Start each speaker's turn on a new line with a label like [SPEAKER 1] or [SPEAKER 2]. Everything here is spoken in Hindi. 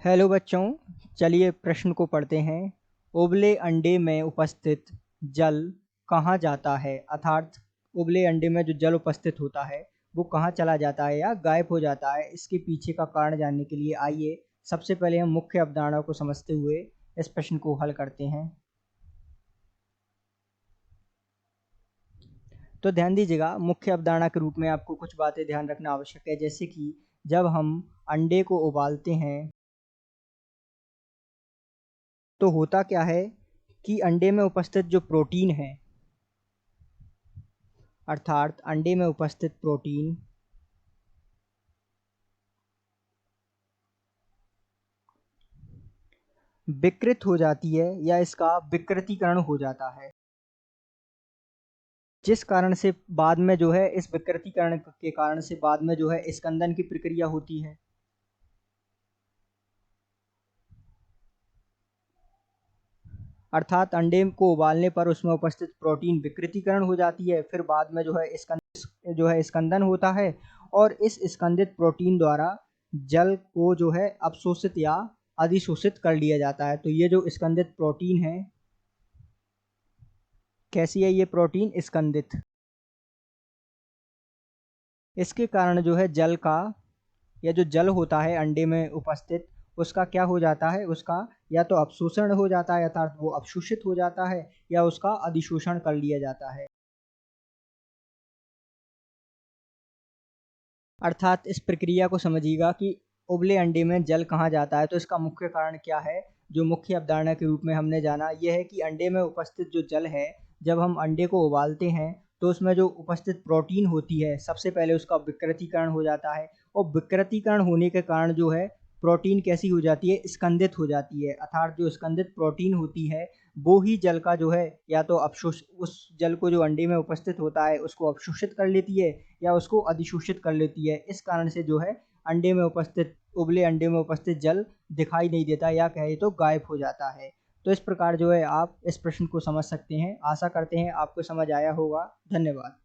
[SPEAKER 1] हेलो बच्चों, चलिए प्रश्न को पढ़ते हैं। उबले अंडे में उपस्थित जल कहाँ जाता है? अर्थात उबले अंडे में जो जल उपस्थित होता है वो कहाँ चला जाता है या गायब हो जाता है। इसके पीछे का कारण जानने के लिए आइए सबसे पहले हम मुख्य अवधारणा को समझते हुए इस प्रश्न को हल करते हैं। तो ध्यान दीजिएगा, मुख्य अवधारणा के रूप में आपको कुछ बातें ध्यान रखना आवश्यक है, जैसे कि जब हम अंडे को उबालते हैं तो होता क्या है कि अंडे में उपस्थित जो प्रोटीन है, अर्थात अंडे में उपस्थित प्रोटीन विकृत हो जाती है या इसका विकृतीकरण हो जाता है, जिस कारण से बाद में जो है इस विकृतीकरण के कारण से बाद में जो है स्कंदन की प्रक्रिया होती है। अर्थात अंडे को उबालने पर उसमें उपस्थित प्रोटीन विकृतीकरण हो जाती है, फिर बाद में जो है स्कंदन होता है और इस स्कंदित प्रोटीन द्वारा जल को जो है अवशोषित या अधिशोषित कर लिया जाता है। तो ये जो स्कंदित प्रोटीन है, कैसी है ये प्रोटीन? स्कंदित। इसके कारण जो है जल का या जो जल होता है अंडे में उपस्थित, उसका क्या हो जाता है? उसका या तो अवशोषण हो जाता है अर्थात वो अवशोषित हो जाता है या उसका अधिशोषण कर लिया जाता है। अर्थात इस प्रक्रिया को समझिएगा कि उबले अंडे में जल कहाँ जाता है। तो इसका मुख्य कारण क्या है? जो मुख्य अवधारणा के रूप में हमने जाना यह है कि अंडे में उपस्थित जो जल है, जब हम अंडे को उबालते हैं तो उसमें जो उपस्थित प्रोटीन होती है, सबसे पहले उसका विकृतीकरण हो जाता है और विकृतीकरण होने के कारण जो है प्रोटीन कैसी हो जाती है? स्कंदित हो जाती है। अर्थात जो स्कंदित प्रोटीन होती है वो ही जल का जो है या तो अवशोष उस जल को जो अंडे में उपस्थित होता है उसको अवशोषित कर लेती है या उसको अधिशोषित कर लेती है। इस कारण से जो है अंडे में उपस्थित उबले अंडे में उपस्थित जल दिखाई नहीं देता या कहे तो गायब हो जाता है। तो इस प्रकार जो है आप इस प्रश्न को समझ सकते हैं। आशा करते हैं आपको समझ आया होगा। धन्यवाद।